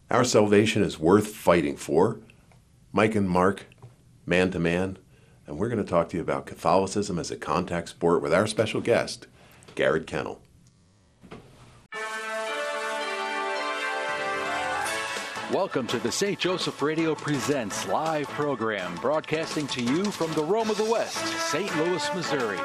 Our salvation is worth fighting for. Mike and Mark, man to man, and we're going to talk to you about Catholicism as a contact sport with our special guest, Garrett Kennell. Welcome to the St. Joseph Radio Presents live program, broadcasting to you from the Rome of the West, St. Louis, Missouri.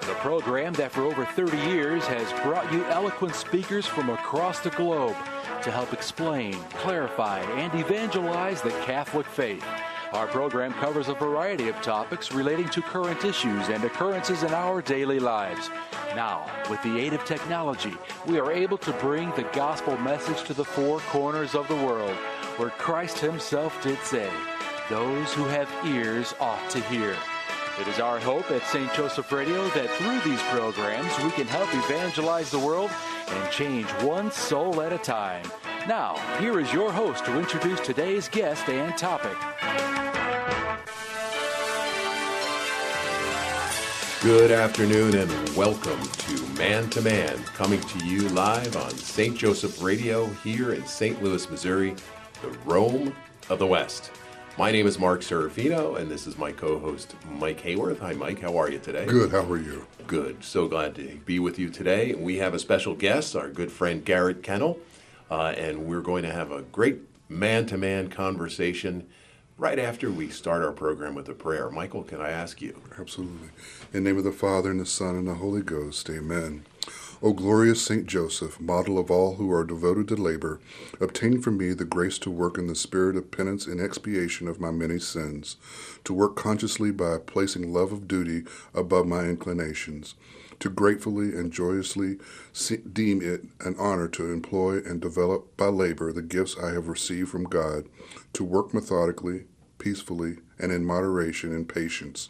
The program that for over 30 years has brought you eloquent speakers from across the globe to help explain, clarify, and evangelize the Catholic faith. Our program covers a variety of topics relating to current issues and occurrences in our daily lives. Now, with the aid of technology, we are able to bring the gospel message to the four corners of the world, where Christ himself did say, "Those who have ears ought to hear." It is our hope at St. Joseph Radio that through these programs we can help evangelize the world and change one soul at a time. Now, here is your host to introduce today's guest and topic. Good afternoon and welcome to Man to Man, coming to you live on St. Joseph Radio here in St. Louis, Missouri, the Rome of the West. My name is Mark Serafino, and this is my co-host, Mike Hayworth. Hi, Mike. How are you today? Good. How are you? Good. So glad to be with you today. We have a special guest, our good friend Garrett Kennell, and we're going to have a great man-to-man conversation right after we start our program with a prayer. Michael, can I ask you? Absolutely. In the name of the Father, and the Son, and the Holy Ghost, amen. O glorious Saint Joseph, model of all who are devoted to labor, obtain for me the grace to work in the spirit of penance and expiation of my many sins, to work consciously by placing love of duty above my inclinations, to gratefully and joyously deem it an honor to employ and develop by labor the gifts I have received from God, to work methodically, peacefully, and in moderation and patience,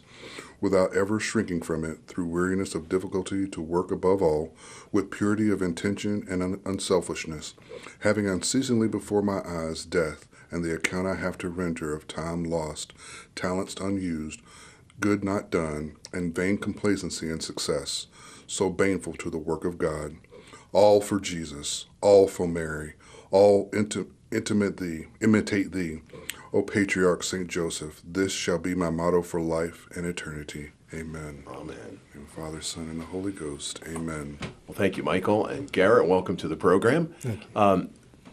without ever shrinking from it, through weariness of difficulty, to work above all, with purity of intention and unselfishness, having unceasingly before my eyes death, and the account I have to render of time lost, talents unused, good not done, and vain complacency and success, so baneful to the work of God. All for Jesus, all for Mary, all imitate thee, O Patriarch St. Joseph. This shall be my motto for life and eternity. Amen. Amen. In the Father, Son, and the Holy Ghost. Amen. Well, thank you, Michael. And Garrett, welcome to the program. Thank you.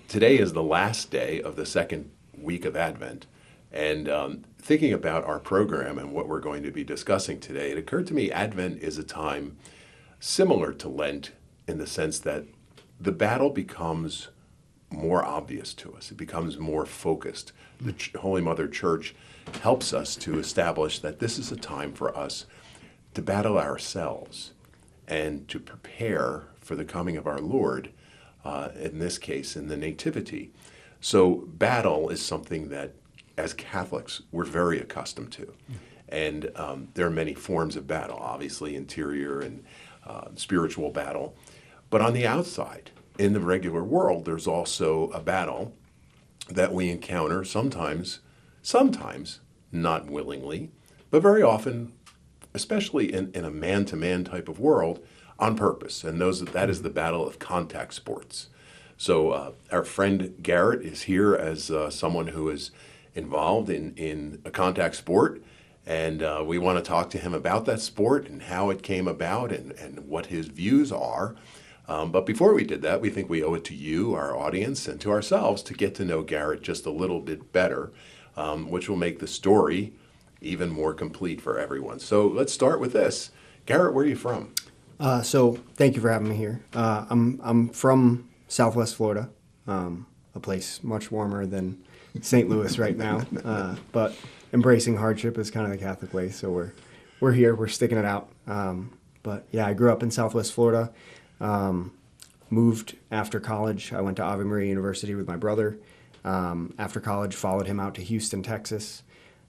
Today is the last day of the second week of Advent. And thinking about our program and what we're going to be discussing today, it occurred to me Advent is a time similar to Lent in the sense that the battle becomes more obvious to us. It becomes more focused. The Holy Mother Church helps us to establish that this is a time for us to battle ourselves and to prepare for the coming of our Lord, in this case, in the Nativity. So battle is something that, as Catholics, we're very accustomed to. And there are many forms of battle, obviously interior and spiritual battle. But on the outside, in the regular world, there's also a battle that we encounter sometimes not willingly, but very often, especially in a man-to-man type of world, on purpose. And that is the battle of contact sports. So our friend Garrett is here as someone who is involved in a contact sport, and we want to talk to him about that sport and how it came about and what his views are. But before we did that, we think we owe it to you, our audience, and to ourselves to get to know Garrett just a little bit better, which will make the story even more complete for everyone. So let's start with this. Garrett, where are you from? So thank you for having me here. I'm from Southwest Florida, a place much warmer than St. Louis right now, but embracing hardship is kind of the Catholic way. So we're here, we're sticking it out. But yeah, I grew up in Southwest Florida. Moved after college. I went to Ave Maria University with my brother. After college, followed him out to Houston, Texas.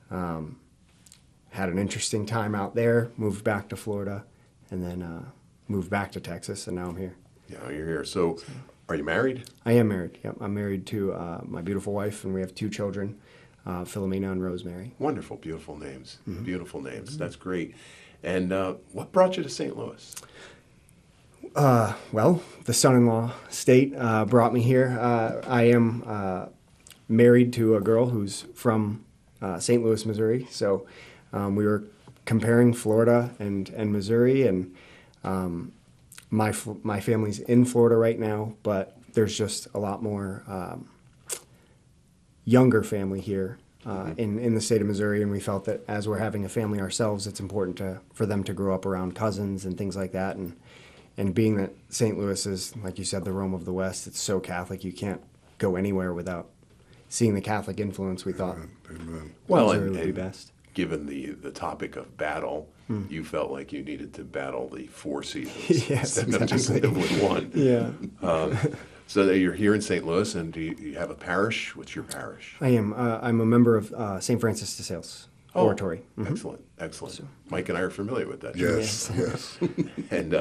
Had an interesting time out there. Moved back to Florida, and then moved back to Texas, and now I'm here. Yeah, you're here. So, are you married? I am married. Yep, I'm married to my beautiful wife, and we have 2 children, Philomena and Rosemary. Wonderful, beautiful names. Mm-hmm. Beautiful names. Mm-hmm. That's great. And what brought you to St. Louis? Well, the son-in-law state brought me here. I am married to a girl who's from St. Louis, Missouri. So we were comparing Florida and Missouri, and my family's in Florida right now, but there's just a lot more younger family here in the state of Missouri, and we felt that as we're having a family ourselves, it's important for them to grow up around cousins and things like that. And being that St. Louis is, like you said, the Rome of the West, it's so Catholic, you can't go anywhere without seeing the Catholic influence. We thought, Amen. Well, Missouri would be and best. given the topic of battle, you felt like you needed to battle the four seasons Yes, instead of just exactly. live with one. Yeah, So you're here in St. Louis, and do you have a parish? What's your parish? I am. I'm a member of St. Francis de Sales Oratory. Excellent, excellent. Mike and I are familiar with that. Yes, yes. And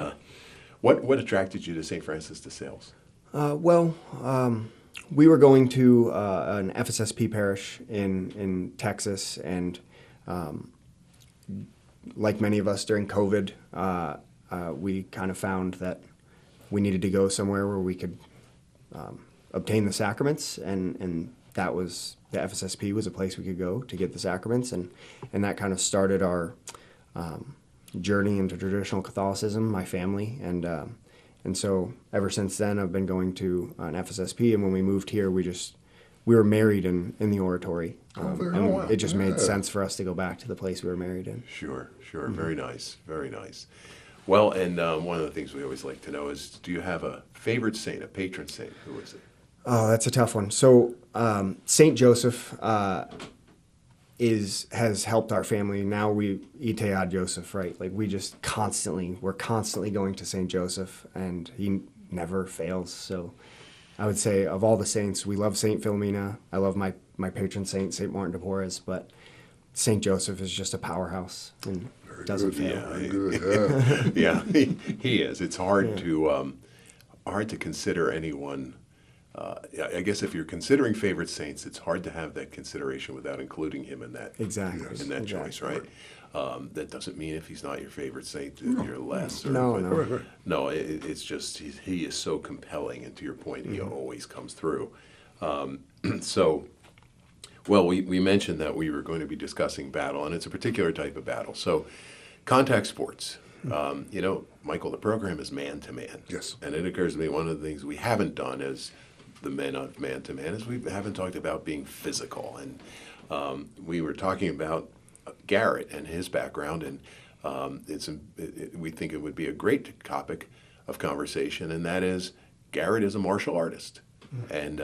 what attracted you to St. Francis de Sales? We were going to an FSSP parish in Texas, and like many of us during COVID, we kind of found that we needed to go somewhere where we could obtain the sacraments, and that was the FSSP was a place we could go to get the sacraments, and that kind of started our journey into traditional Catholicism, my family, and so ever since then I've been going to an FSSP, and when we moved here, we were married in the oratory, and it just made sense for us to go back to the place we were married in. Sure. Very nice, very nice. Well, and one of the things we always like to know is, do you have a favorite saint, a patron saint? Who is it? Oh, that's a tough one. So Saint Joseph has helped our family. Now we ite ad Joseph, right? Like we're constantly going to Saint Joseph, and he never fails. So I would say of all the saints, we love Saint Philomena. I love my patron saint, Saint Martin de Porres, but Saint Joseph is just a powerhouse and doesn't fail. Very good, yeah. Yeah, he is. It's hard to consider anyone. I guess if you're considering favorite saints, it's hard to have that consideration without including him in that choice, right? That doesn't mean if he's not your favorite saint that you're less. No, it's just he is so compelling, and to your point, he always comes through. Well, we mentioned that we were going to be discussing battle, and it's a particular type of battle. So, contact sports. Michael, the program is man-to-man. Yes. And it occurs to me one of the things we haven't done as the men of man-to-man is we haven't talked about being physical. And we were talking about Garrett and his background, and we think it would be a great topic of conversation, and that is Garrett is a martial artist. And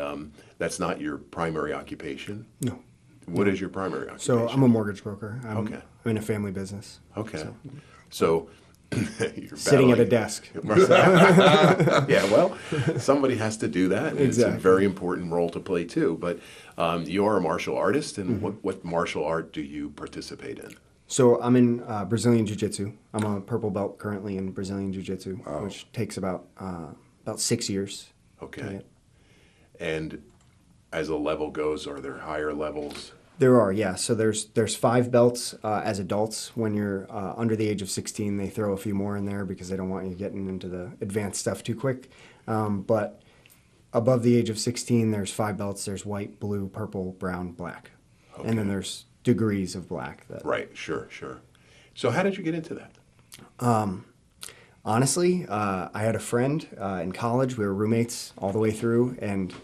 that's not your primary occupation? No. What is your primary occupation? So I'm a mortgage broker. I'm Okay. in a family business. Okay. So you're Sitting at a battling- desk. Yeah, well, somebody has to do that. And Exactly. It's a very important role to play too. But you're a martial artist, and what martial art do you participate in? So I'm in Brazilian Jiu-Jitsu. I'm a purple belt currently in Brazilian Jiu-Jitsu, which takes about 6 years. Okay. to get. And as a level goes, are there higher levels? There are, yeah. So there's 5 belts as adults. When you're under the age of 16, they throw a few more in there because they don't want you getting into the advanced stuff too quick. But above the age of 16, there's 5 belts. There's white, blue, purple, brown, black. Okay. And then there's degrees of black. Right, sure. So how did you get into that? Honestly, I had a friend in college. We were roommates all the way through, and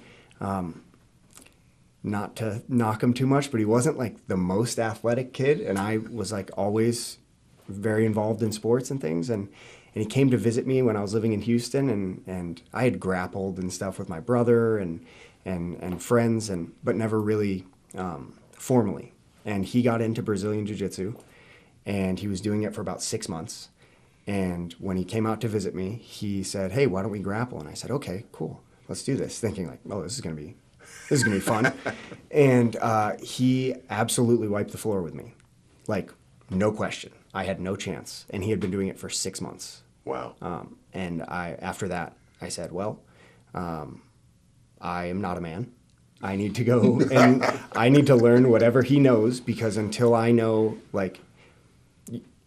not to knock him too much, but he wasn't like the most athletic kid, and I was like always very involved in sports and things, and he came to visit me when I was living in Houston, and I had grappled and stuff with my brother and friends, but never really formally. And he got into Brazilian Jiu-Jitsu, and he was doing it for about 6 months. And when he came out to visit me, he said, "Hey, why don't we grapple?" And I said, "Okay, cool, let's do this." Thinking like, "Oh, this is gonna be fun." And he absolutely wiped the floor with me, like no question. I had no chance, and he had been doing it for 6 months. Wow. And after that, I said, "Well, I am not a man. I need to go and I need to learn whatever he knows, because until I know, like."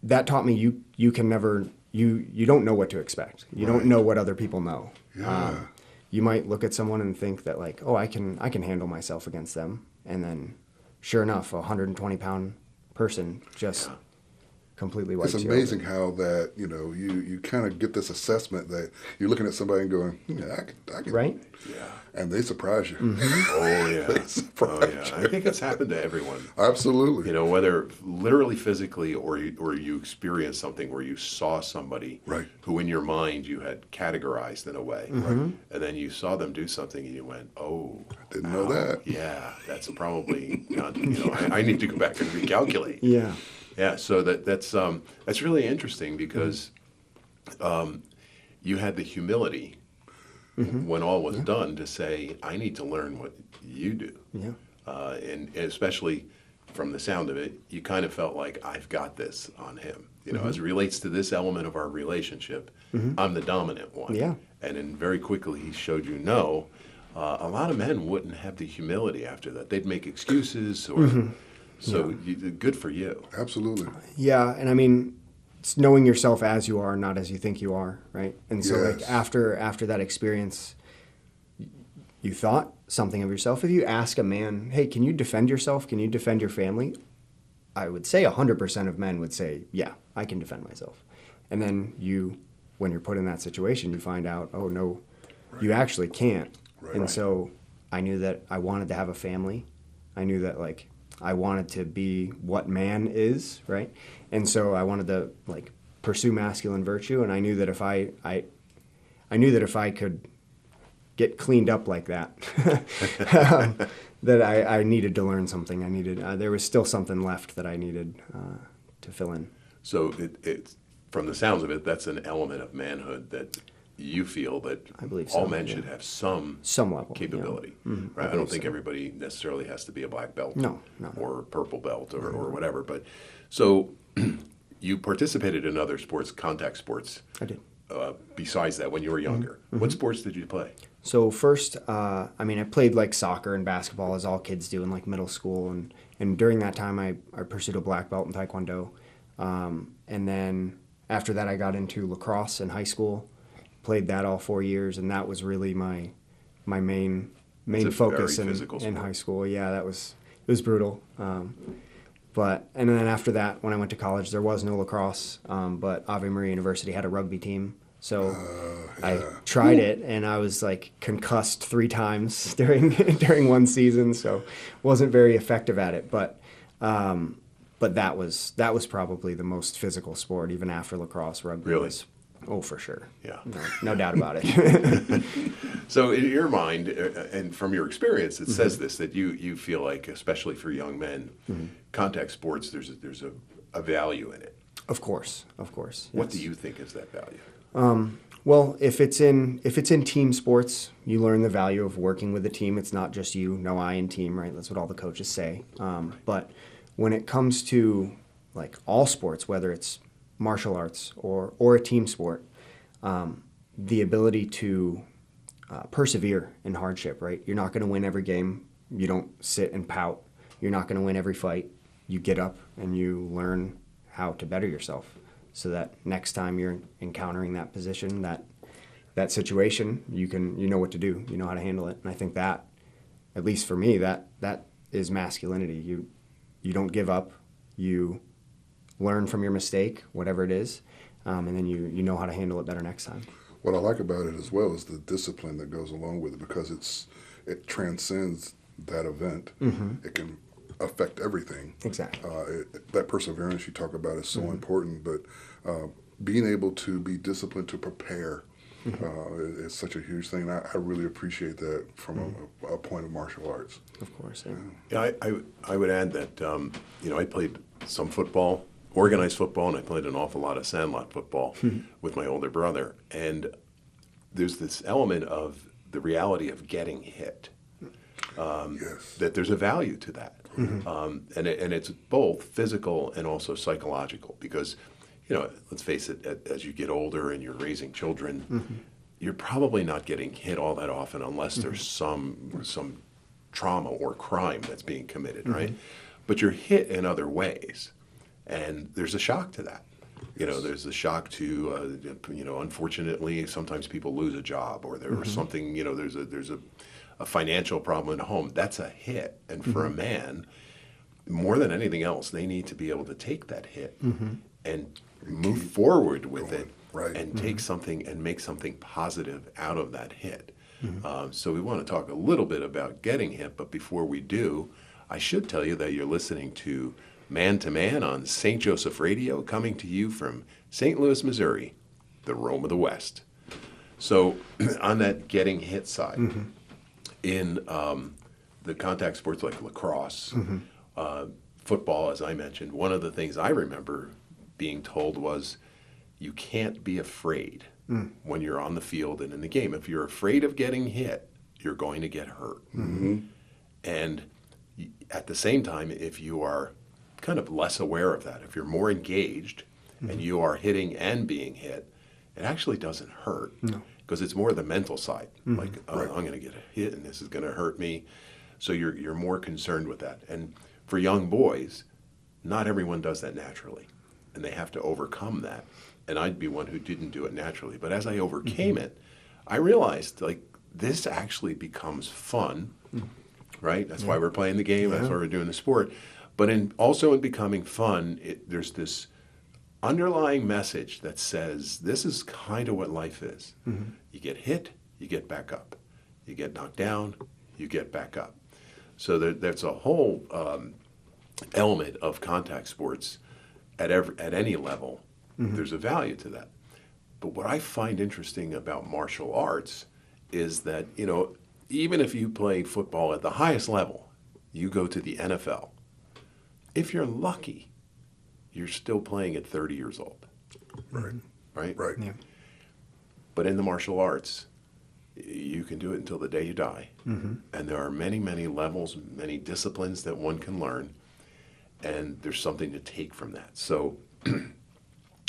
That taught me you can never, you don't know what to expect. You don't know what other people know. Yeah. you might look at someone and think that like, oh, I can handle myself against them. And then sure enough, a 120-pound person just completely wipes you It's over. amazing how that, you kind of get this assessment that you're looking at somebody and going, yeah, I can. Right? Yeah. And they surprise you. Oh, yeah. They surprise I think it's happened to everyone. Absolutely. Whether literally physically or you experienced something where you saw somebody Right. who in your mind you had categorized in a way. Right. And then you saw them do something and you went, oh. Didn't know that. Yeah, that's probably not, I need to go back and recalculate. Yeah. Yeah, so that's really interesting because you had the humility when all was done to say, I need to learn what you do. Yeah. And especially from the sound of it, you kind of felt like, I've got this on him. As it relates to this element of our relationship, I'm the dominant one. Yeah. And then very quickly he showed you no. A lot of men wouldn't have the humility after that. They'd make excuses or... So good for you. Absolutely. Yeah, and I mean, it's knowing yourself as you are, not as you think you are, right? And so, Yes. like after that experience, you thought something of yourself. If you ask a man, "Hey, can you defend yourself? Can you defend your family?" I would say 100% of men would say, "Yeah, I can defend myself." And then when you're put in that situation, you find out, "Oh no, you actually can't." Right. And so, I knew that I wanted to have a family. I knew that like. I wanted to be what man is, right? And so I wanted to like pursue masculine virtue, and I knew that if I could get cleaned up like that, that I needed to learn something. There was still something left that I needed to fill in. So it's from the sounds of it, that's an element of manhood that you feel that I believe all so, men yeah. should have some level capability. Yeah. Right? I don't think everybody necessarily has to be a black belt No. or purple belt or whatever. But so you participated in other sports, contact sports. I did. Besides that, when you were younger, what sports did you play? So first, I played like soccer and basketball as all kids do in like middle school, and during that time I pursued a black belt in Taekwondo, and then after that I got into lacrosse in high school. Played that all 4 years, and that was really my main focus in high school. Yeah, it was brutal. And then after that, when I went to college, there was no lacrosse, but Ave Maria University had a rugby team. So I tried it, and I was like concussed 3 times during one season, so wasn't very effective at it. But that was probably the most physical sport, even after lacrosse. Rugby Really? was. Oh, for sure. Yeah. No doubt about it. So in your mind, and from your experience, it says this, that you feel like, especially for young men, contact sports, there's a value in it. Of course. Yes. What do you think is that value? Well, if it's in team sports, you learn the value of working with a team. It's not just you, no I in team, right? That's what all the coaches say. But when it comes to like all sports, whether it's martial arts or a team sport, the ability to persevere in hardship, right? You're not going to win every game. You don't sit and pout. You're not going to win every fight. You get up and you learn how to better yourself so that next time you're encountering that position, that situation, you know what to do. You know how to handle it. And I think that, at least for me, that is masculinity. You don't give up. You learn from your mistake, whatever it is, and then you know how to handle it better next time. What I like about it as well is the discipline that goes along with it, because it transcends that event. It can affect everything. Exactly. That perseverance you talk about is so important, but being able to be disciplined to prepare is such a huge thing. And I really appreciate that from a point of martial arts. Of course. Yeah, I would add that, I played some football, organized football, and I played an awful lot of sandlot football with my older brother. And there's this element of the reality of getting hit, Yes. that there's a value to that. And it's both physical and also psychological, because, let's face it, as you get older and you're raising children, you're probably not getting hit all that often unless there's some trauma or crime that's being committed, right? But you're hit in other ways. And there's a shock to that. You know, there's the shock to, unfortunately, sometimes people lose a job or there's something, there's a financial problem at home. That's a hit. And for a man, more than anything else, they need to be able to take that hit and move forward with it and take something and make something positive out of that hit. So we want to talk a little bit about getting hit, but before we do, I should tell you that you're listening to Man to Man on St. Joseph Radio, coming to you from St. Louis, Missouri, the Rome of the West. So on that getting hit side, in the contact sports like lacrosse, football, as I mentioned, one of the things I remember being told was you can't be afraid when you're on the field and in the game. If you're afraid of getting hit, you're going to get hurt. And at the same time, if you are kind of less aware of that, if you're more engaged and you are hitting and being hit, it actually doesn't hurt because it's more the mental side. Like, I'm going to get a hit and this is going to hurt me. So you're more concerned with that. And for young boys, not everyone does that naturally, and they have to overcome that. And I'd be one who didn't do it naturally. But as I overcame it, I realized, like, this actually becomes fun, right? That's why we're playing the game. That's why we're doing the sport. But also in becoming fun, there's this underlying message that says this is kind of what life is. You get hit, you get back up. You get knocked down, you get back up. So there's a whole element of contact sports at any level. There's a value to that. But what I find interesting about martial arts is that, even if you play football at the highest level, you go to the NFL. If you're lucky, you're still playing at 30 years old. Right? Yeah. But in the martial arts, you can do it until the day you die. And there are many, many levels, many disciplines that one can learn, and there's something to take from that. So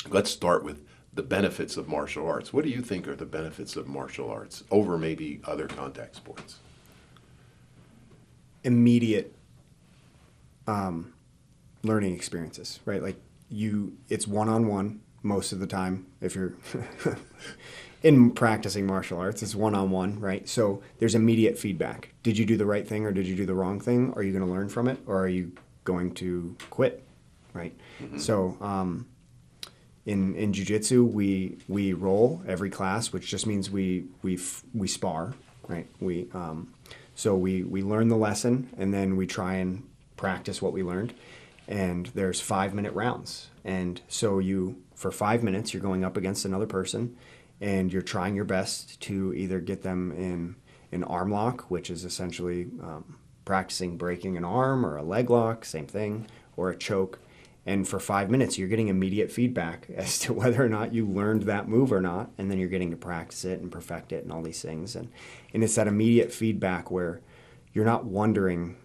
let's start with the benefits of martial arts. What do you think are the benefits of martial arts over maybe other contact sports? Immediate learning experiences, right? Like it's one-on-one most of the time. If you're in practicing martial arts, it's one-on-one, right? So there's immediate feedback. Did you do the right thing or did you do the wrong thing? Are you going to learn from it or are you going to quit, right? So in jiu-jitsu, we roll every class, which just means we spar, right? So we learn the lesson and then we try and practice what we learned. And there's 5-minute rounds. And so for 5 minutes, you're going up against another person and you're trying your best to either get them in an arm lock, which is essentially practicing breaking an arm, or a leg lock, same thing, or a choke. And for 5 minutes, you're getting immediate feedback as to whether or not you learned that move or not. And then you're getting to practice it and perfect it and all these things. And it's that immediate feedback where you're not wondering,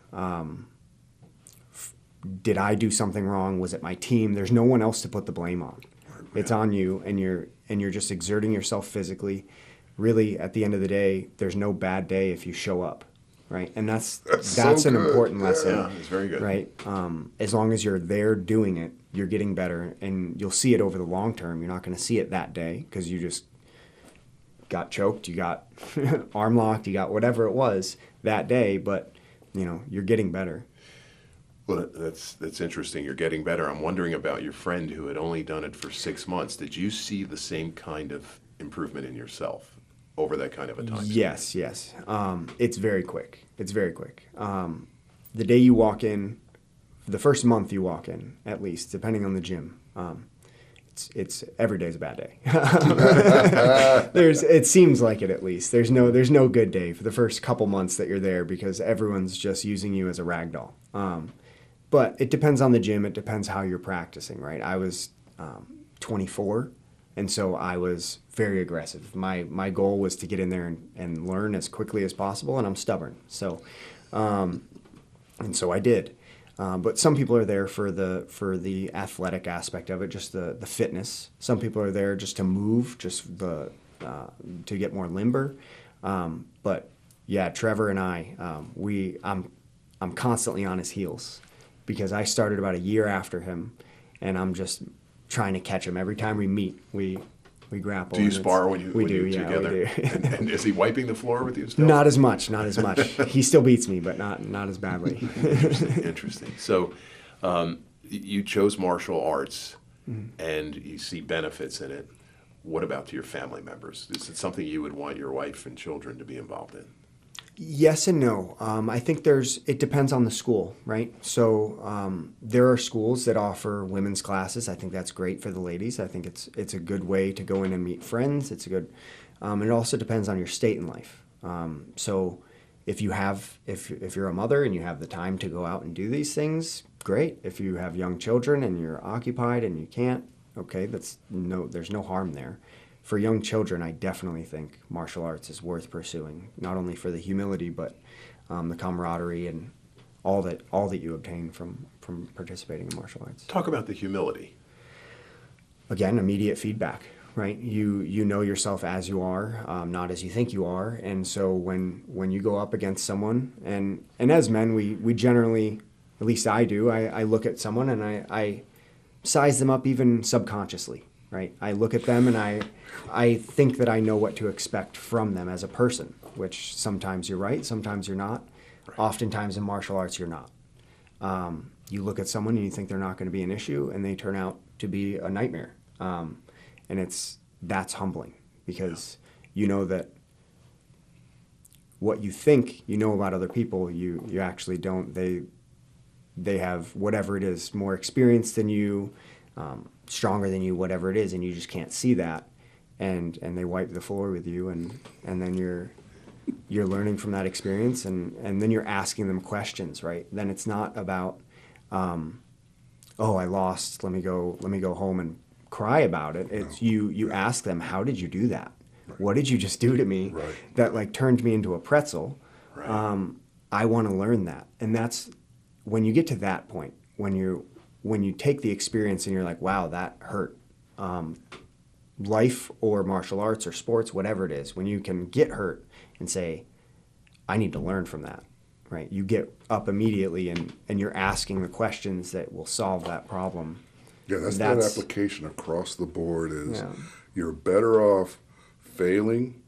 did I do something wrong? Was it my team? There's no one else to put the blame on. It's on you, and you're just exerting yourself physically. Really, at the end of the day, there's no bad day if you show up, right? And that's an important lesson. Yeah, it's very good. Right? As long as you're there doing it, you're getting better, and you'll see it over the long term. You're not going to see it that day because you just got choked, you got arm locked, you got whatever it was that day, but you're getting better. Well, that's interesting. You're getting better. I'm wondering about your friend who had only done it for 6 months. Did you see the same kind of improvement in yourself over that kind of a time? Yes. It's very quick. The day you walk in, the first month you walk in, at least, depending on the gym, it's every day's a bad day. It seems like it, at least. There's no good day for the first couple months that you're there because everyone's just using you as a rag doll. But it depends on the gym. It depends how you're practicing, right? I was 24, and so I was very aggressive. My goal was to get in there and learn as quickly as possible, and I'm stubborn. So, and so I did. But some people are there for the athletic aspect of it, just the fitness. Some people are there just to move, just to get more limber. But yeah, Trevor and I'm constantly on his heels because I started about a year after him, and I'm just trying to catch him. Every time we meet, we grapple. Do you spar when you Yeah, together? we do. And is he wiping the floor with you still? Not as much. He still beats me, but not as badly. Interesting. So you chose martial arts, and you see benefits in it. What about to your family members? Is it something you would want your wife and children to be involved in? Yes and no. I think it depends on the school, right? So there are schools that offer women's classes. I think that's great for the ladies. I think it's a good way to go in and meet friends. It's a good, and it also depends on your state in life. So if you're a mother and you have the time to go out and do these things, great. If you have young children and you're occupied and you can't, okay, there's no harm there. For young children, I definitely think martial arts is worth pursuing, not only for the humility, but the camaraderie and all that you obtain from participating in martial arts. Talk about the humility. Again, immediate feedback, right? You know yourself as you are, not as you think you are, and so when you go up against someone, and as men, we generally, at least I do, I look at someone and I size them up even subconsciously. Right, I look at them and I think that I know what to expect from them as a person, which sometimes you're right, sometimes you're not. Right. Oftentimes in martial arts, you're not. You look at someone and you think they're not going to be an issue, and they turn out to be a nightmare. And that's humbling, because you know that what you think you know about other people, you actually don't. They have whatever it is, more experience than you. Stronger than you, whatever it is, and you just can't see that, and they wipe the floor with you, and then you're learning from that experience, and then you're asking them questions, right? Then it's not about, oh, I lost, let me go home and cry about it. It's you ask them, how did you do that? Right. What did you just do to me that turned me into a pretzel? Right. I want to learn that, and that's when you get to that point, when you take the experience and you're like, wow, that hurt. Life or martial arts or sports, whatever it is, when you can get hurt and say, I need to learn from that, right? You get up immediately and you're asking the questions that will solve that problem. Yeah, that's that application across the board is you're better off failing,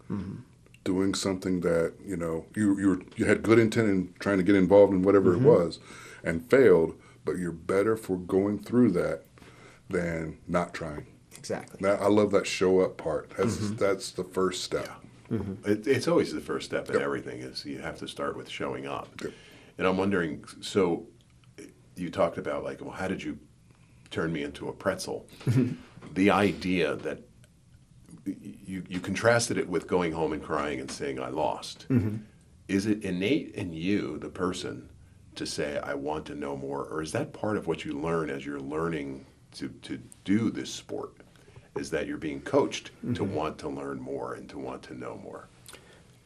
doing something that, you had good intent in trying to get involved in whatever it was and failed, but you're better for going through that than not trying. Exactly. I love that show up part. That's the first step. Yeah. It's always the first step in everything is you have to start with showing up. Yep. And I'm wondering, so you talked about well, how did you turn me into a pretzel? The idea that you contrasted it with going home and crying and saying, I lost. Is it innate in you, the person, to say, I want to know more? Or is that part of what you learn as you're learning to do this sport? Is that you're being coached to want to learn more and to want to know more?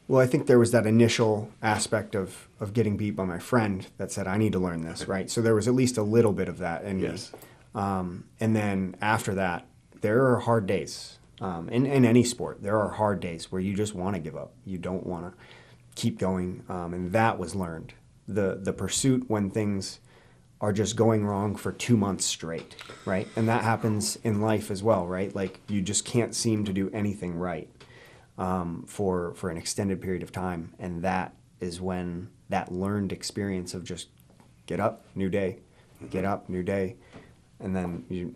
Well, I think there was that initial aspect of getting beat by my friend that said, I need to learn this, right? So there was at least a little bit of that in me. And then after that, there are hard days. In any sport, there are hard days where you just want to give up. You don't want to keep going. And that was learned. The pursuit when things are just going wrong for 2 months straight, right? And that happens in life as well, right? Like you just can't seem to do anything right for an extended period of time. And that is when that learned experience of just get up, new day, get up, new day. And then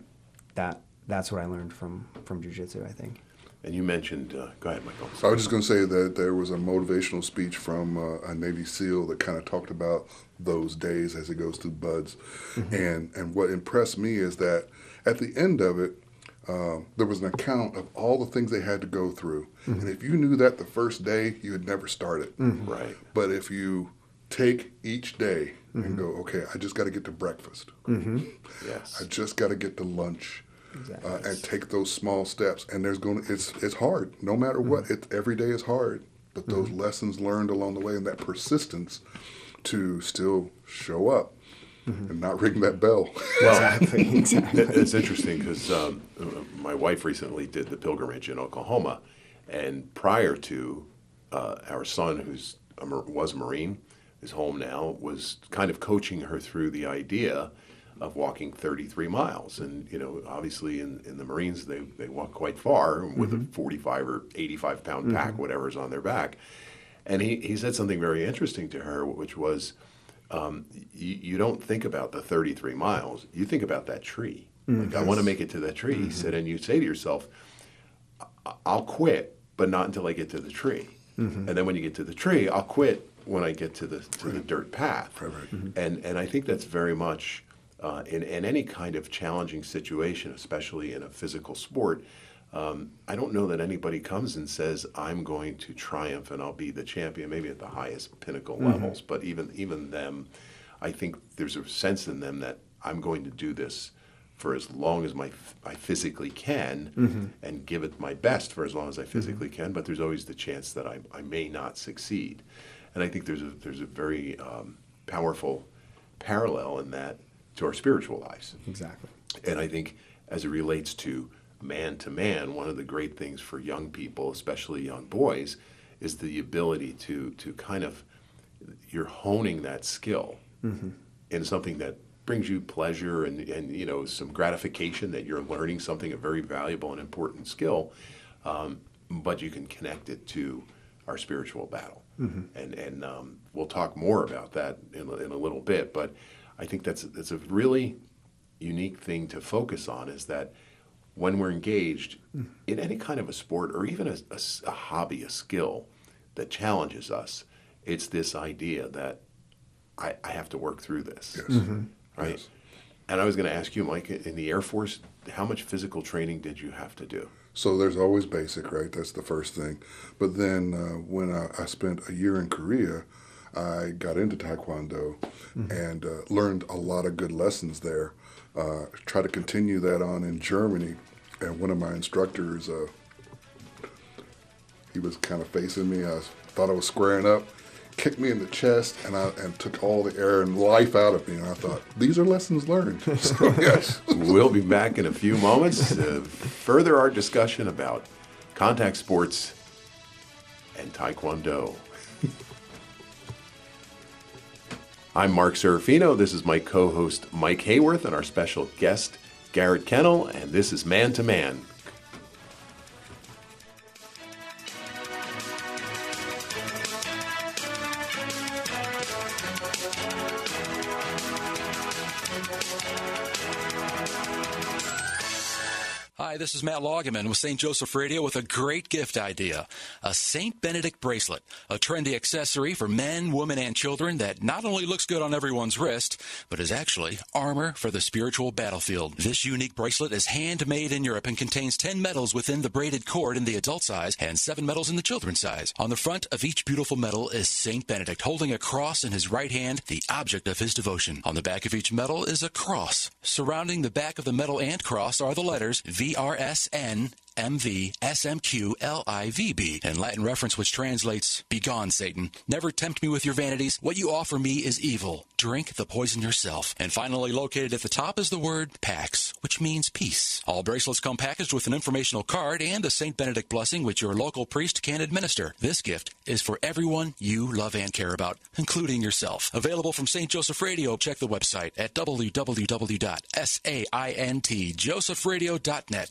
that's what I learned from jiu-jitsu, I think. And you mentioned, go ahead, Michael. I was just going to say that there was a motivational speech from a Navy SEAL that kind of talked about those days as it goes through BUDS. And what impressed me is that at the end of it, there was an account of all the things they had to go through. And if you knew that the first day, you had never started. Right. But if you take each day and go, okay, I just got to get to breakfast. Yes. I just got to get to lunch. Exactly. And take those small steps, and it's hard. No matter what, every day is hard. But those lessons learned along the way, and that persistence to still show up and not ring that bell. Well, exactly. It's interesting because my wife recently did the pilgrimage in Oklahoma, and prior to our son, was a Marine, is home now, was kind of coaching her through the idea of walking 33 miles. And, obviously in the Marines, they walk quite far with a 45 or 85 pound pack, whatever's on their back. And he said something very interesting to her, which was, you don't think about the 33 miles, you think about that tree. Like, I want to make it to that tree. He said, and you say to yourself, I'll quit, but not until I get to the tree. And then when you get to the tree, I'll quit when I get to the dirt path. And I think that's very much in any kind of challenging situation, especially in a physical sport. I don't know that anybody comes and says, I'm going to triumph and I'll be the champion, maybe at the highest pinnacle levels. But even them, I think there's a sense in them that I'm going to do this for as long as I physically can and give it my best for as long as I physically can. But there's always the chance that I may not succeed. And I think there's a very powerful parallel in that to our spiritual lives. Exactly. And I think as it relates to man, one of the great things for young people, especially young boys, is the ability to kind of, you're honing that skill in something that brings you pleasure and some gratification that you're learning something, a very valuable and important skill, but you can connect it to our spiritual battle. And we'll talk more about that in a little bit, but I think that's a really unique thing to focus on, is that when we're engaged in any kind of a sport or even a hobby, a skill that challenges us, it's this idea that I have to work through this, right? Yes. And I was going to ask you, Mike, in the Air Force, how much physical training did you have to do? So there's always basic, right? That's the first thing. But then when I spent a year in Korea, I got into Taekwondo and learned a lot of good lessons there. Try to continue that on in Germany. And one of my instructors, he was kind of facing me. I thought I was squaring up, kicked me in the chest, and took all the air and life out of me. And I thought, these are lessons learned. So, yes. We'll be back in a few moments to further our discussion about contact sports and Taekwondo. I'm Mark Serafino. This is my co-host, Mike Hayworth, and our special guest, Garrett Kennell, and this is Man to Man. Hi, this is Matt Loggeman with St. Joseph Radio with a great gift idea. A St. Benedict bracelet, a trendy accessory for men, women, and children that not only looks good on everyone's wrist, but is actually armor for the spiritual battlefield. This unique bracelet is handmade in Europe and contains 10 medals within the braided cord in the adult size and 7 medals in the children's size. On the front of each beautiful medal is St. Benedict holding a cross in his right hand, the object of his devotion. On the back of each medal is a cross. Surrounding the back of the medal and cross are the letters VRSN MV SMQ LIVB, in Latin reference which translates, "Begone, Satan. Never tempt me with your vanities. What you offer me is evil. Drink the poison yourself." And finally, located at the top is the word PAX, which means peace. All bracelets come packaged with an informational card and a St. Benedict blessing which your local priest can administer. This gift is for everyone you love and care about, including yourself. Available from St. Joseph Radio. Check the website at www.saintjosephradio.net.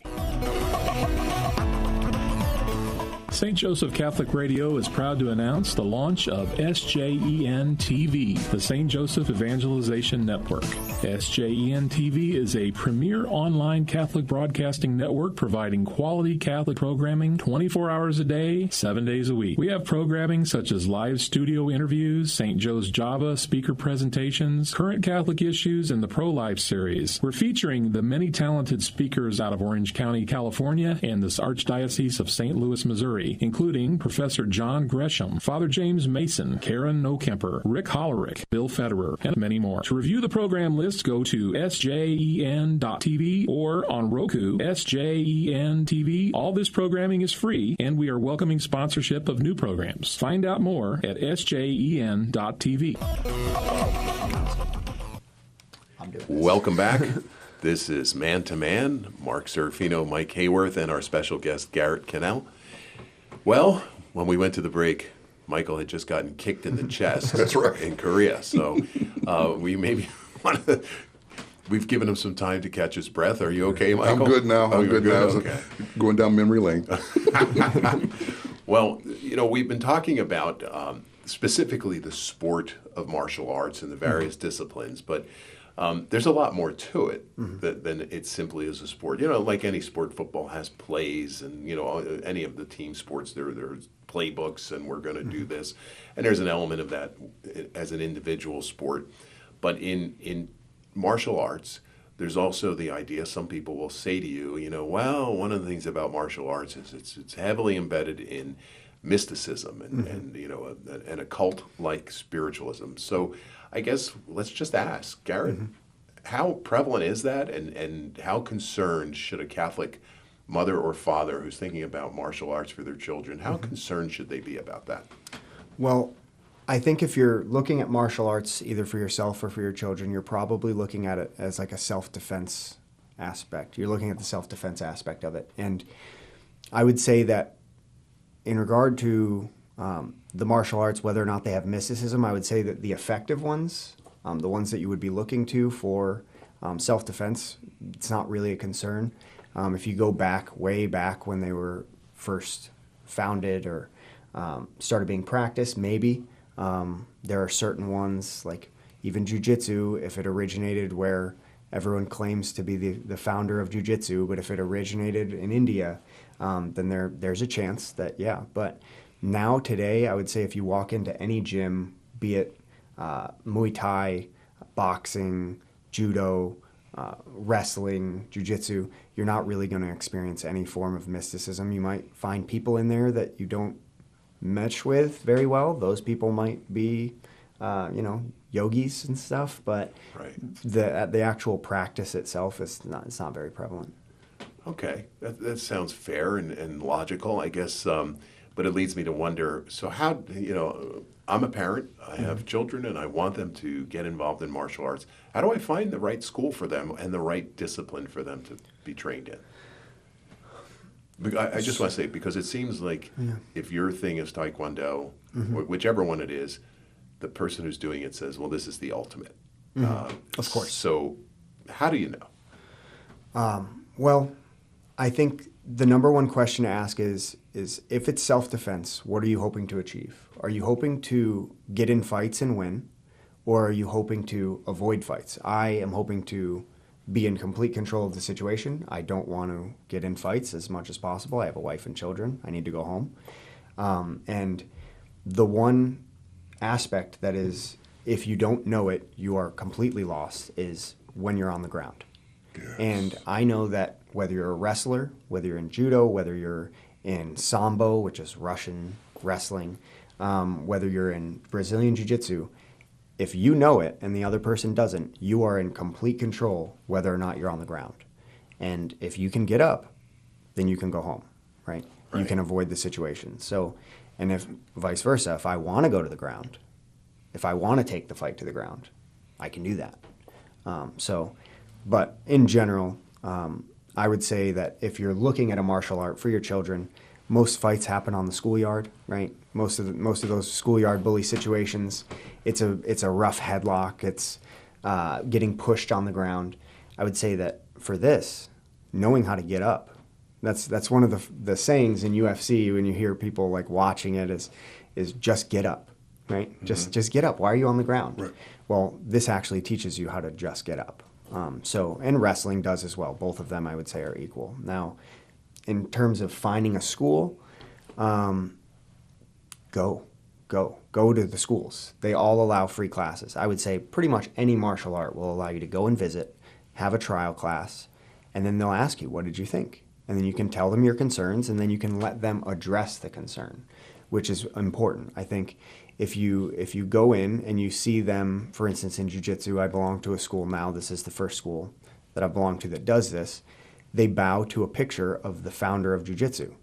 St. Joseph Catholic Radio is proud to announce the launch of SJEN TV, the St. Joseph Evangelization Network. SJEN TV is a premier online Catholic broadcasting network providing quality Catholic programming 24 hours a day, 7 days a week. We have programming such as live studio interviews, St. Joe's Java speaker presentations, current Catholic issues, and the Pro-Life series. We're featuring the many talented speakers out of Orange County, California, and this Archdiocese of St. Louis, Missouri, including Professor John Gresham, Father James Mason, Karen Nokemper, Rick Hollerick, Bill Federer, and many more. To review the program list, go to sjen.tv or on Roku, SJEN TV. All this programming is free, and we are welcoming sponsorship of new programs. Find out more at sjen.tv. Welcome back. This is Man to Man. Mark Serafino, Mike Hayworth, and our special guest, Garrett Kennell. Well, when we went to the break, Michael had just gotten kicked in the chest. That's right. In Korea. So we maybe want to We've given him some time to catch his breath. Are you okay, Michael? I'm good now. Oh, I'm you're good now. Okay. Going down memory lane. Well, we've been talking about specifically the sport of martial arts and the various disciplines, but there's a lot more to it than it simply is a sport. Like any sport, football has plays, and any of the team sports, there's playbooks, and we're going to do this, and there's an element of that as an individual sport. But in martial arts, there's also the idea, some people will say to you, well, one of the things about martial arts is it's heavily embedded in mysticism and a cult-like spiritualism. So I guess let's just ask, Garrett, how prevalent is that, and how concerned should a Catholic mother or father who's thinking about martial arts for their children, how concerned should they be about that? Well, I think if you're looking at martial arts either for yourself or for your children, you're probably looking at it as like a self-defense aspect. You're looking at the self-defense aspect of it. And I would say that in regard to the martial arts, whether or not they have mysticism, I would say that the effective ones, the ones that you would be looking to for self-defense, it's not really a concern. If you go way back when they were first founded or started being practiced, maybe. There are certain ones, like even jiu-jitsu, if it originated where everyone claims to be the founder of jiu-jitsu, but if it originated in India, then there's a chance that, yeah. But now, today, I would say if you walk into any gym, be it Muay Thai, boxing, judo, wrestling, jiu-jitsu, you're not really going to experience any form of mysticism. You might find people in there that you don't mesh with very well. Those people might be, yogis and stuff, but right. the actual practice itself it's not very prevalent. Okay, that sounds fair and logical, I guess. But it leads me to wonder, so how, I'm a parent, I have children, and I want them to get involved in martial arts. How do I find the right school for them and the right discipline for them to be trained in? I just want to say, because it seems like if your thing is Taekwondo, whichever one it is, the person who's doing it says, well, this is the ultimate. Of course. So how do you know? Well, I think the number one question to ask is if it's self-defense, what are you hoping to achieve? Are you hoping to get in fights and win, or are you hoping to avoid fights? I am hoping to be in complete control of the situation. I don't want to get in fights as much as possible. I have a wife and children. I need to go home. And the one aspect that is, if you don't know it, you are completely lost, is when you're on the ground. Yes. And I know that whether you're a wrestler, whether you're in judo, whether you're in sambo, which is Russian wrestling, whether you're in Brazilian jiu-jitsu, if you know it and the other person doesn't, you are in complete control whether or not you're on the ground. And if you can get up, then you can go home, right? You can avoid the situation. So, and if vice versa, if I want to go to the ground, if I want to take the fight to the ground, I can do that. But in general, I would say that if you're looking at a martial art for your children, most fights happen on the schoolyard, right? Most of those schoolyard bully situations, it's a rough headlock. It's getting pushed on the ground. I would say that for this, knowing how to get up, that's one of the sayings in UFC when you hear people like watching it is just get up, right? Mm-hmm. Just get up. Why are you on the ground? Right. Well, this actually teaches you how to just get up. And wrestling does as well. Both of them, I would say, are equal. Now, in terms of finding a school, go to the schools. They all allow free classes. I would say pretty much any martial art will allow you to go and visit, have a trial class, and then they'll ask you, what did you think? And then you can tell them your concerns, and then you can let them address the concern, which is important. I think if you go in and you see them, for instance, in jiu-jitsu, I belong to a school now, this is the first school that I belong to that does this, they bow to a picture of the founder of jiu-jitsu.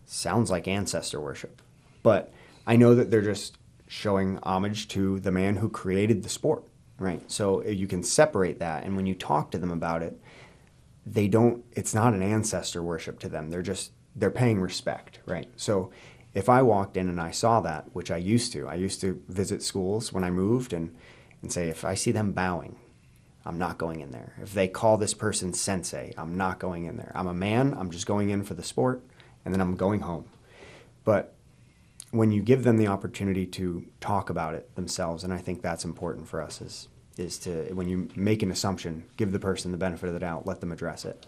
Sounds like ancestor worship. But I know that they're just showing homage to the man who created the sport, right? So you can separate that, and when you talk to them about it, it's not an ancestor worship to them. They're paying respect, right? So if I walked in and I saw that, which I used to visit schools when I moved and say, if I see them bowing, I'm not going in there. If they call this person sensei, I'm not going in there. I'm a man, I'm just going in for the sport, and then I'm going home. But when you give them the opportunity to talk about it themselves, and I think that's important for us, is to, when you make an assumption, give the person the benefit of the doubt, let them address it.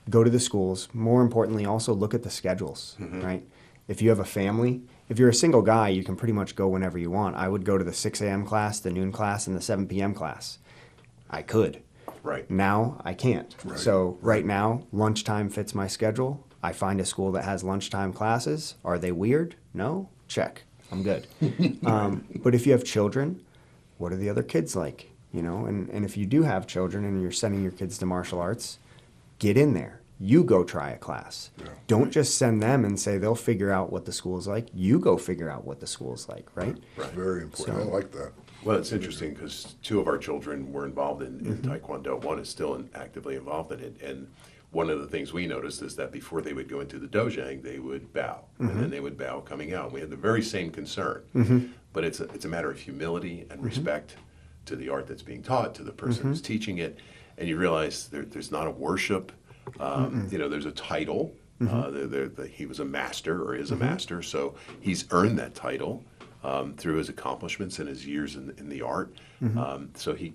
Go to the schools. More importantly, also look at the schedules, right? If you have a family, if you're a single guy, you can pretty much go whenever you want. I would go to the 6 a.m. class, the noon class, and the 7 p.m. class. I could. Right. Now I can't. Right. So right now, lunchtime fits my schedule. I find a school that has lunchtime classes. Are they weird? No? Check. I'm good. But if you have children, what are the other kids like? You know, and if you do have children and you're sending your kids to martial arts, get in there. You go try a class. Yeah. Don't just send them and say they'll figure out what the school's like. You go figure out what the school's like, right? It's very important. So- I like that. Well, it's interesting because 2 of our children were involved in Taekwondo. One is still actively involved in it. And one of the things we noticed is that before they would go into the dojang, they would bow. And then they would bow coming out. We had the very same concern. But it's a matter of humility and respect to the art that's being taught, to the person who's teaching it. And you realize there's not a worship. You know, there's a title. He was a master or is a master. So he's earned that title. Through his accomplishments and his years in the art. So he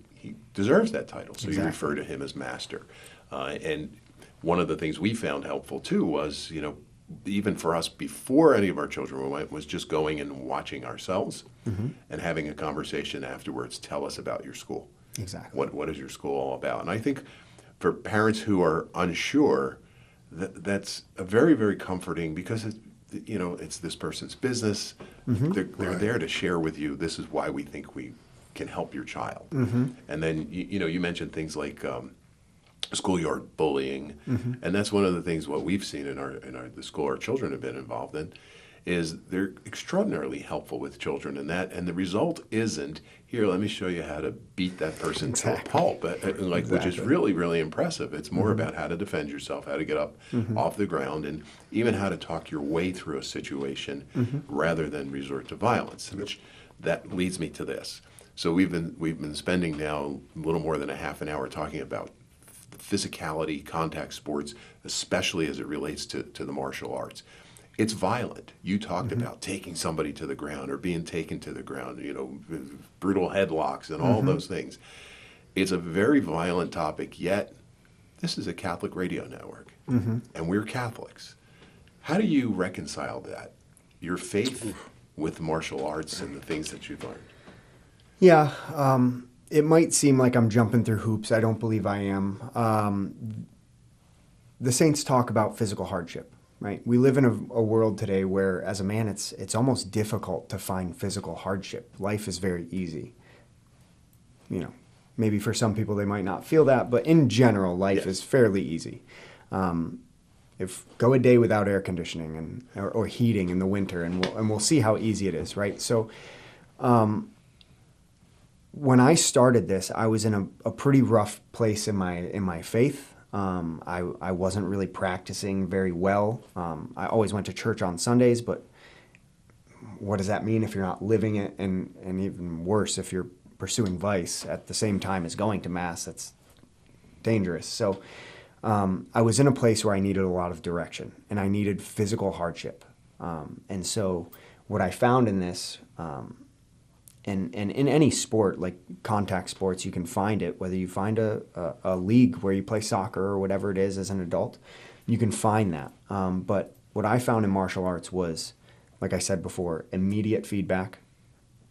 deserves that title. So you refer to him as master. And one of the things we found helpful too was, you know, even for us before any of our children went, was just going and watching ourselves and having a conversation afterwards. Tell us about your school. Exactly. What is your school all about? And I think for parents who are unsure, that's a very, very comforting because you know, it's this person's business. They're there to share with you, this is why we think we can help your child. And then, you know, you mentioned things like schoolyard bullying. And that's one of the things what we've seen in the school our children have been involved in, is they're extraordinarily helpful with children in that. And the result isn't, here, let me show you how to beat that person to a pulp, which is really, really impressive. It's more about how to defend yourself, how to get up off the ground, and even how to talk your way through a situation rather than resort to violence, which that leads me to this. So we've been spending now a little more than a half an hour talking about physicality, contact sports, especially as it relates to the martial arts. It's violent. You talked about taking somebody to the ground or being taken to the ground, you know, brutal headlocks and all those things. It's a very violent topic, yet this is a Catholic radio network, and we're Catholics. How do you reconcile that, your faith with martial arts and the things that you've learned? Yeah, it might seem like I'm jumping through hoops. I don't believe I am. The saints talk about physical hardship. Right. We live in a world today where, as a man, it's almost difficult to find physical hardship. Life is very easy. You know, maybe for some people they might not feel that, but in general, life is fairly easy. Go a day without air conditioning or heating in the winter, and we'll see how easy it is. Right. So, when I started this, I was in a pretty rough place in my faith. I wasn't really practicing very well. I always went to church on Sundays, but what does that mean if you're not living it? And even worse, if you're pursuing vice at the same time as going to Mass, that's dangerous. So I was in a place where I needed a lot of direction, and I needed physical hardship. And so what I found in this, and in any sport, like contact sports, you can find it, whether you find a league where you play soccer or whatever it is as an adult, you can find that. But what I found in martial arts was, like I said before, immediate feedback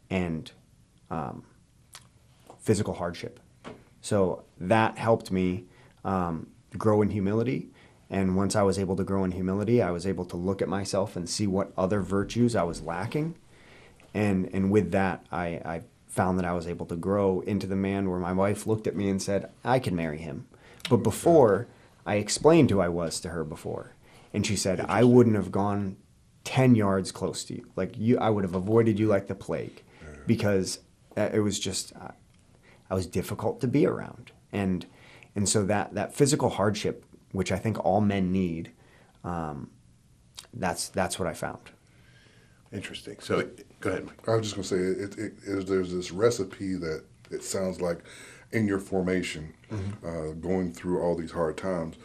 and physical hardship. So that helped me grow in humility. And once I was able to grow in humility, I was able to look at myself and see what other virtues I was lacking. And with that, I found that I was able to grow into the man where my wife looked at me and said, I can marry him. But before, I explained who I was to her before. And she said, I wouldn't have gone 10 yards close to you. Like I would have avoided you like the plague. Because it was just, I was difficult to be around. And so that physical hardship, which I think all men need, that's what I found. Interesting. So, go ahead, Mike. I was just going to say, there's this recipe that it sounds like in your formation, going through all these hard times,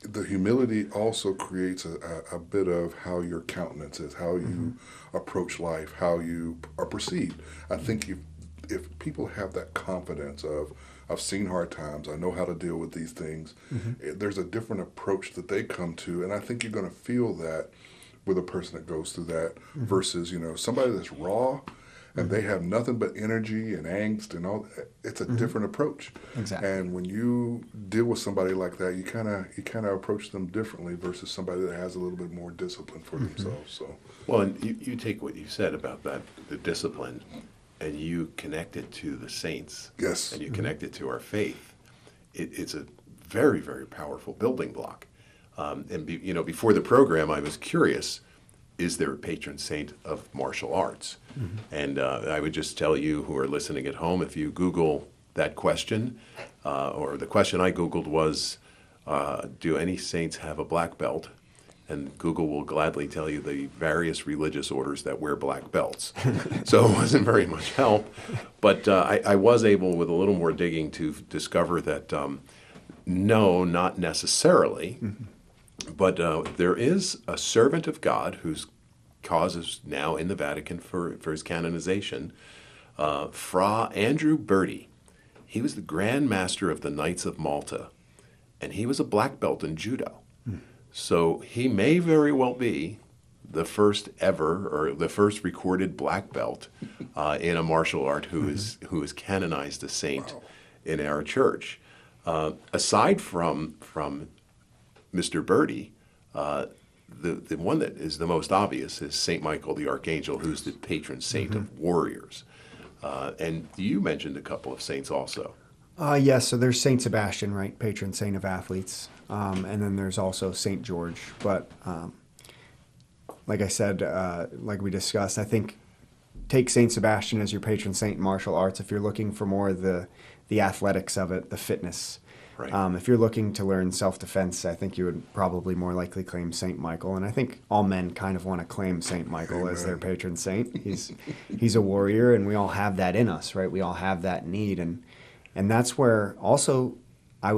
the humility also creates a bit of how your countenance is, how you approach life, how you are perceived. I think if people have that confidence of, I've seen hard times, I know how to deal with these things, there's a different approach that they come to, and I think you're going to feel that with a person that goes through that versus, somebody that's raw and they have nothing but energy and angst and all. It's a different approach. Exactly. And when you deal with somebody like that, you kind of approach them differently versus somebody that has a little bit more discipline for themselves. So, well, and you take what you said about that, the discipline, and you connect it to the saints. Yes. And you connect it to our faith. It's a very, very powerful building block. Before the program, I was curious, is there a patron saint of martial arts? And I would just tell you who are listening at home, if you Google that question, or the question I Googled was, do any saints have a black belt? And Google will gladly tell you the various religious orders that wear black belts. So it wasn't very much help. But I was able, with a little more digging, to discover that no, not necessarily. But there is a servant of God whose cause is now in the Vatican for his canonization, Fra Andrew Berti. He was the Grand Master of the Knights of Malta, and he was a black belt in judo. So he may very well be the first ever, or the first recorded black belt in a martial art who is canonized a saint in our church. Aside from Mr. Berti, the one that is the most obvious is St. Michael the Archangel, who's the patron saint of warriors. And you mentioned a couple of saints also. Yes, so there's St. Sebastian, right, patron saint of athletes. And then there's also St. George. But like I said, like we discussed, I think take St. Sebastian as your patron saint in martial arts if you're looking for more of the athletics of it, the fitness. Right. If you're looking to learn self-defense, I think you would probably more likely claim St. Michael. And I think all men kind of want to claim St. Michael as their patron saint. He's a warrior, and we all have that in us, right? We all have that need. And that's where also I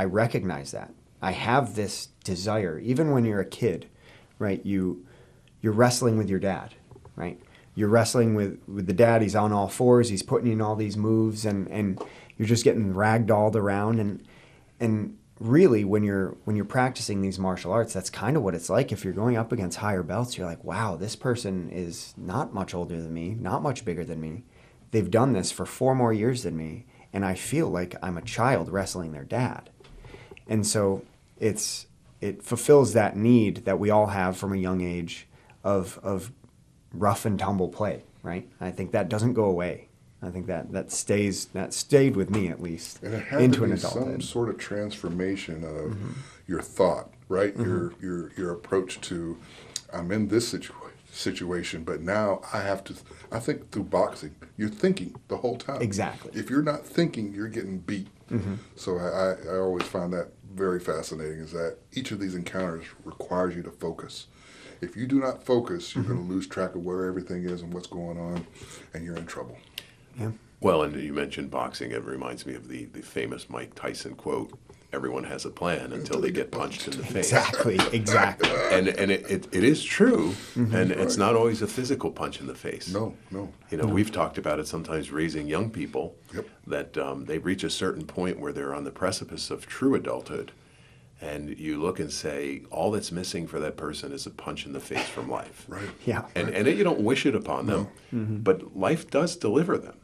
recognize that. I have this desire, even when you're a kid, right? You're wrestling with your dad, right? You're wrestling with the dad. He's on all fours. He's putting in all these moves, and you're just getting ragdolled around. And really, when you're practicing these martial arts, that's kind of what it's like. If you're going up against higher belts, you're like, wow, this person is not much older than me, not much bigger than me. They've done this for 4 more years than me, and I feel like I'm a child wrestling their dad. And so it fulfills that need that we all have from a young age of rough and tumble play, right? I think that doesn't go away. I think that stayed with me, at least, and it had into to be an adulthood. some sort of transformation of your thought, right? Your approach to, I'm in this situation, but now I think through boxing, you're thinking the whole time. Exactly. If you're not thinking, you're getting beat. So I always find that very fascinating, is that each of these encounters requires you to focus. If you do not focus, you're going to lose track of where everything is and what's going on, and you're in trouble. Yeah. Well, and you mentioned boxing. It reminds me of the famous Mike Tyson quote, everyone has a plan until they get punched in the face. Exactly. And it is true, and it's not always a physical punch in the face. No. We've talked about it sometimes raising young people, that they reach a certain point where they're on the precipice of true adulthood, and you look and say, all that's missing for that person is a punch in the face from life. Right. Yeah. And you don't wish it upon them, but life does deliver them.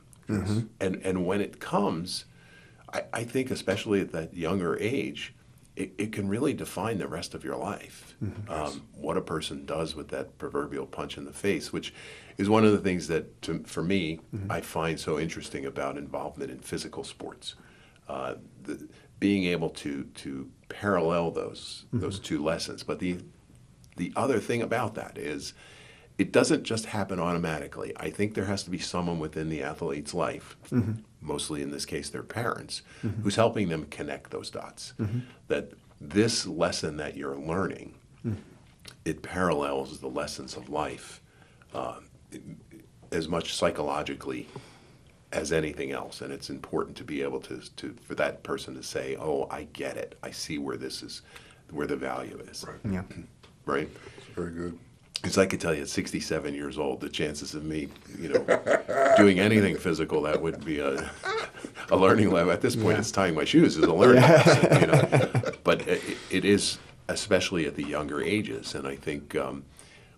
And when it comes, I think especially at that younger age, it can really define the rest of your life. What a person does with that proverbial punch in the face, which is one of the things that, for me, I find so interesting about involvement in physical sports. Being able to parallel those two lessons. But the other thing about that is, it doesn't just happen automatically. I think there has to be someone within the athlete's life, mostly in this case their parents, who's helping them connect those dots. That this lesson that you're learning, it parallels the lessons of life as much psychologically as anything else, and it's important to be able to for that person to say, "Oh, I get it. I see where where the value is." Right. Yeah. Right? Very good. Because I could tell you, at 67 years old, the chances of me, doing anything physical, that would be a learning level. At this point, it's tying my shoes is a learning lesson, But it is, especially at the younger ages, and I think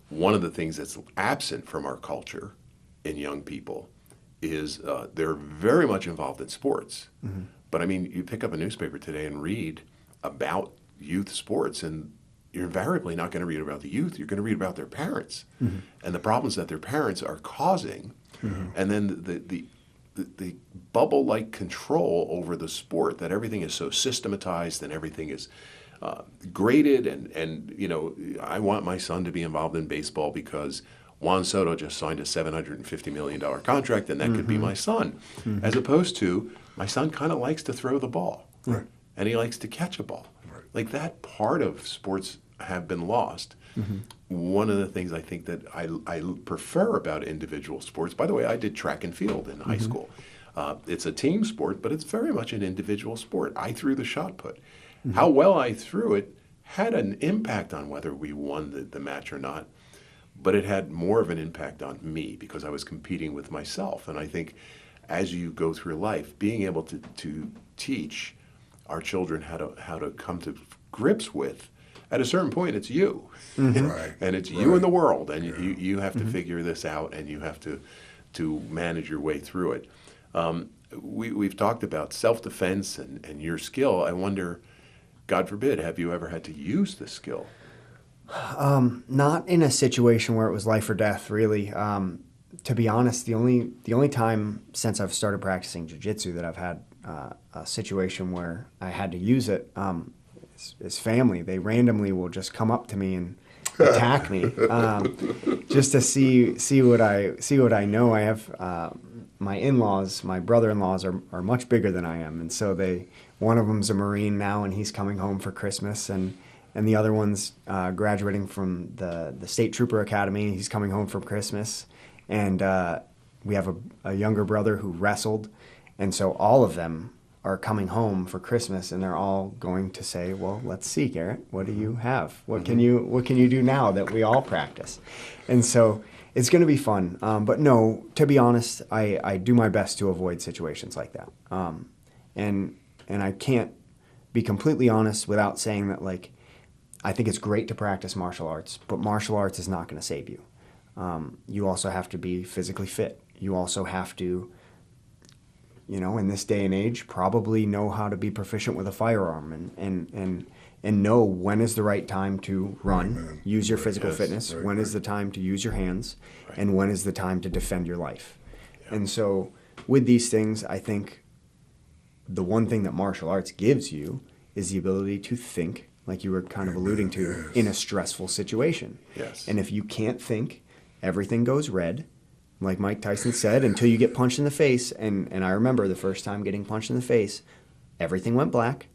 one of the things that's absent from our culture in young people is they're very much involved in sports. Mm-hmm. But I mean, you pick up a newspaper today and read about youth sports, and you're invariably not going to read about the youth. You're going to read about their parents and the problems that their parents are causing, and then the bubble-like control over the sport, that everything is so systematized and everything is graded. And I want my son to be involved in baseball because Juan Soto just signed a $750 million contract, and that could be my son, as opposed to my son kind of likes to throw the ball, and he likes to catch a ball. Like, that part of sports have been lost. One of the things I think that I prefer about individual sports, by the way, I did track and field in high school. It's a team sport, but it's very much an individual sport. I threw the shot put. How well I threw it had an impact on whether we won the match or not, but it had more of an impact on me because I was competing with myself. And I think as you go through life, being able to teach our children how to come to grips with, at a certain point, it's you, Right. and it's you and the world, and you have to figure this out, and you have to manage your way through it. We've talked about self-defense and your skill. I wonder, God forbid, have you ever had to use this skill? Not in a situation where it was life or death, really. To be honest, the only time since I've started practicing jiu-jitsu that I've had a situation where I had to use it is family. They randomly will just come up to me and attack me just to see what I know. I have my in-laws, my brother-in-laws are much bigger than I am, and so one of them's a Marine now, and he's coming home for Christmas, and the other one's graduating from the State Trooper Academy. He's coming home for Christmas, and we have a younger brother who wrestled, and so all of them are coming home for Christmas, and they're all going to say, "Well, let's see, Garrett, what do you have? What can you do now that we all practice?" And so it's going to be fun. But no, to be honest, I do my best to avoid situations like that. And I can't be completely honest without saying that, like, I think it's great to practice martial arts, but martial arts is not going to save you. You also have to be physically fit. You also have to, in this day and age, probably know how to be proficient with a firearm and know when is the right time to run, use your physical fitness, when is the time to use your hands, and when is the time to defend your life. Yeah. And so with these things, I think the one thing that martial arts gives you is the ability to think, like you were kind of alluding to, in a stressful situation. Yes. And if you can't think, everything goes red, like Mike Tyson said, until you get punched in the face. And I remember the first time getting punched in the face, everything went black,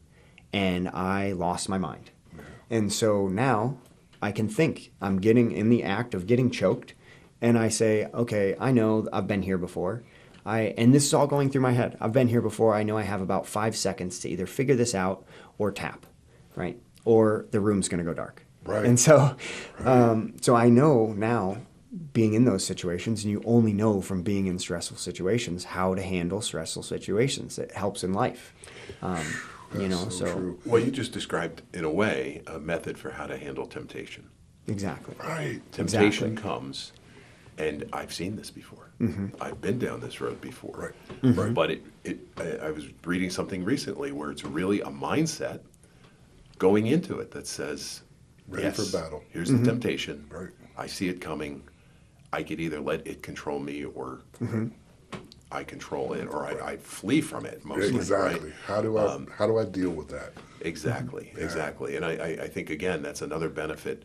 and I lost my mind. Yeah. And so now I can think. I'm getting in the act of getting choked, and I say, okay, I know I've been here before. And this is all going through my head. I've been here before. I know I have about 5 seconds to either figure this out or tap, right? Or the room's going to go dark. Right. And so, so I know now, being in those situations, and you only know from being in stressful situations how to handle stressful situations. It helps in life. So true. Well, you just described, in a way, a method for how to handle temptation. Exactly. Right. Temptation comes, and I've seen this before. I've been down this road before. Right. But I was reading something recently where it's really a mindset going into it that says, ready for battle. Here's the temptation. Right. I see it coming. I could either let it control me, or I control it, or I flee from it mostly. Exactly. Right? How do I deal with that? Exactly. And I think, again, that's another benefit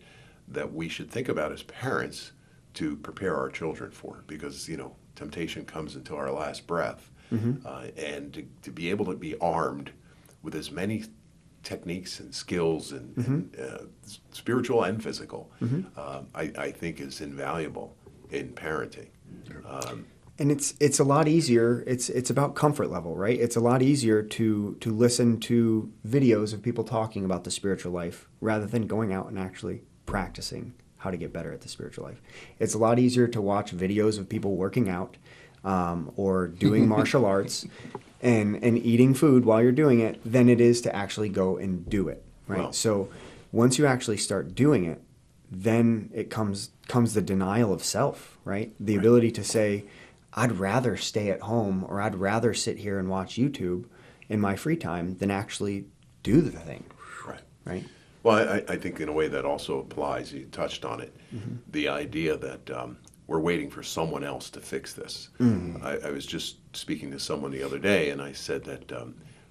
that we should think about as parents to prepare our children for, because temptation comes until our last breath, and to be able to be armed with as many techniques and skills and spiritual and physical, I think is invaluable in parenting. And it's a lot easier. It's about comfort level, right? It's a lot easier to listen to videos of people talking about the spiritual life rather than going out and actually practicing how to get better at the spiritual life. It's a lot easier to watch videos of people working out or doing martial arts and eating food while you're doing it than it is to actually go and do it, right? Wow. So once you actually start doing it, then it comes the denial of self, right? The ability to say, I'd rather stay at home or I'd rather sit here and watch YouTube in my free time than actually do the thing, right? Well, I think in a way that also applies, you touched on it, the idea that we're waiting for someone else to fix this. I was just speaking to someone the other day, and I said that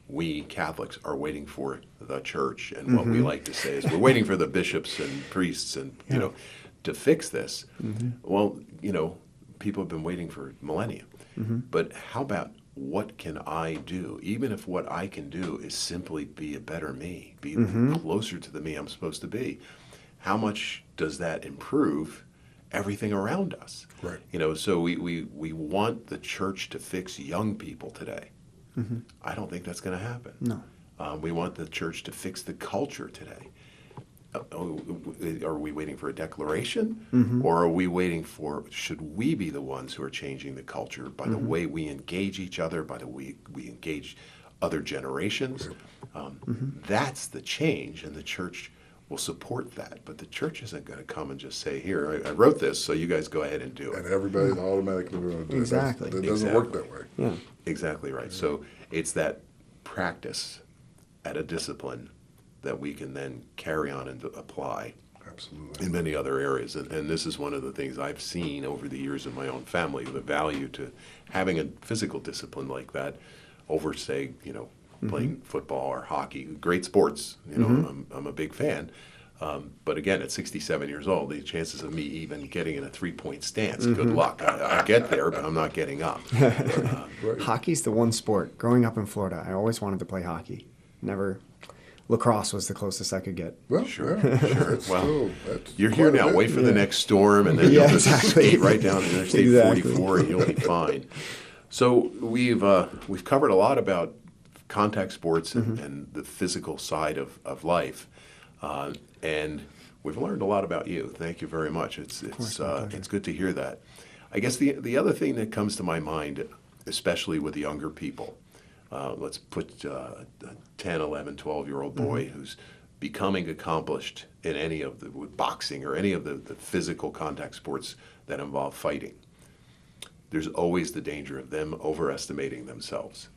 we Catholics are waiting for the church, and what we like to say is we're waiting for the bishops and priests and, to fix this. Well, people have been waiting for millennia. But how about what can I do? Even if what I can do is simply be a better me, be closer to the me I'm supposed to be, how much does that improve everything around us? Right. So we want the church to fix young people today. I don't think that's going to happen. No. We want the church to fix the culture today. Are we waiting for a declaration? Or are we waiting for, should we be the ones who are changing the culture by the way we engage each other, by the way we engage other generations? That's the change, and the church will support that. But the church isn't going to come and just say, here, I wrote this, so you guys go ahead and do it. And everybody's automatically going to do it. Exactly. It doesn't work that way. Yeah. Exactly right. So it's that practice at a discipline that we can then carry on and apply Absolutely. in many other areas. And this is one of the things I've seen over the years in my own family, the value to having a physical discipline like that over, say, playing football or hockey. Great sports. I'm a big fan. But again, at 67 years old, the chances of me even getting in a three-point stance, good luck. I get there, but I'm not getting up. Hockey's the one sport. Growing up in Florida, I always wanted to play hockey. Lacrosse was the closest I could get. Well, Sure. That's Well, still- you're here now. Wait for the next storm, and then you'll just skate right down to Interstate Exactly. 44, and you'll be fine. So we've covered a lot about contact sports and the physical side of life, and we've learned a lot about you. Thank you very much. It's good to hear that. I guess the other thing that comes to my mind, especially with younger people. Let's put a 10, 11, 12-year-old boy who's becoming accomplished in any of with boxing or any of the physical contact sports that involve fighting. There's always the danger of them overestimating themselves.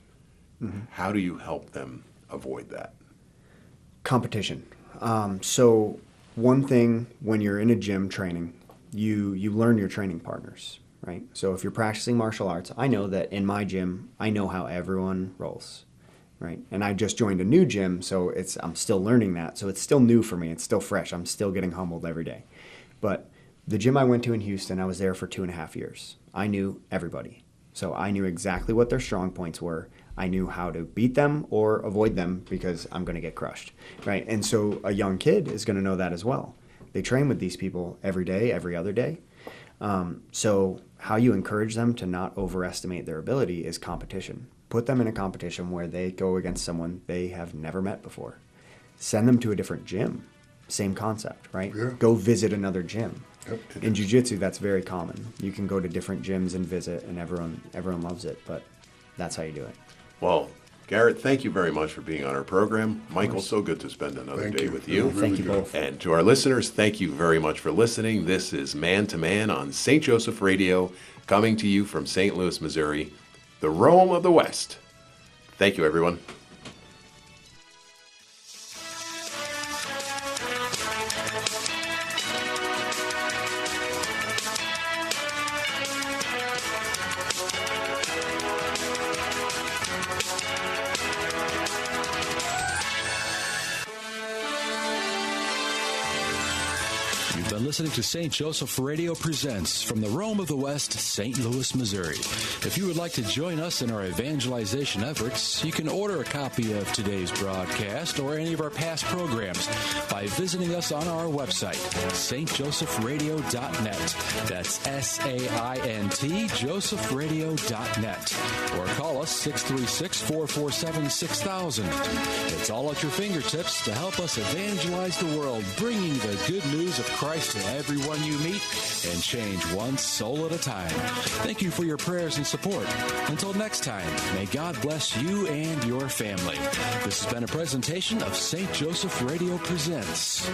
How do you help them avoid that? Competition. So one thing when you're in a gym training, you learn your training partners. Right. So if you're practicing martial arts, I know that in my gym, I know how everyone rolls, right? And I just joined a new gym, so I'm still learning that. So it's still new for me. It's still fresh. I'm still getting humbled every day. But the gym I went to in Houston, I was there for 2.5 years. I knew everybody. So I knew exactly what their strong points were. I knew how to beat them or avoid them because I'm going to get crushed, right? And so a young kid is going to know that as well. They train with these people every day, every other day. So how you encourage them to not overestimate their ability is competition. Put them in a competition where they go against someone they have never met before. Send them to a different gym. Same concept, right? Yeah. Go visit another gym. Yep. In jiu-jitsu, that's very common. You can go to different gyms and visit, and everyone loves it, but that's how you do it. Well, Garrett, thank you very much for being on our program. Michael, so good to spend another Thank day you. with you. Really Thank you good. both. And to our listeners, thank you very much for listening. This is Man to Man on St. Joseph Radio, coming to you from St. Louis, Missouri, the Rome of the West. Thank you, everyone. You've been listening to St. Joseph Radio Presents from the Rome of the West, St. Louis, Missouri. If you would like to join us in our evangelization efforts, you can order a copy of today's broadcast or any of our past programs by visiting us on our website, stjosephradio.net. That's SAINT, josephradio.net. Or call us 636-447-6000. It's all at your fingertips to help us evangelize the world, bringing the good news of Christ to everyone you meet and change one soul at a time. Thank you for your prayers and support. Until next time, may God bless you and your family. This has been a presentation of St. Joseph Radio Presents.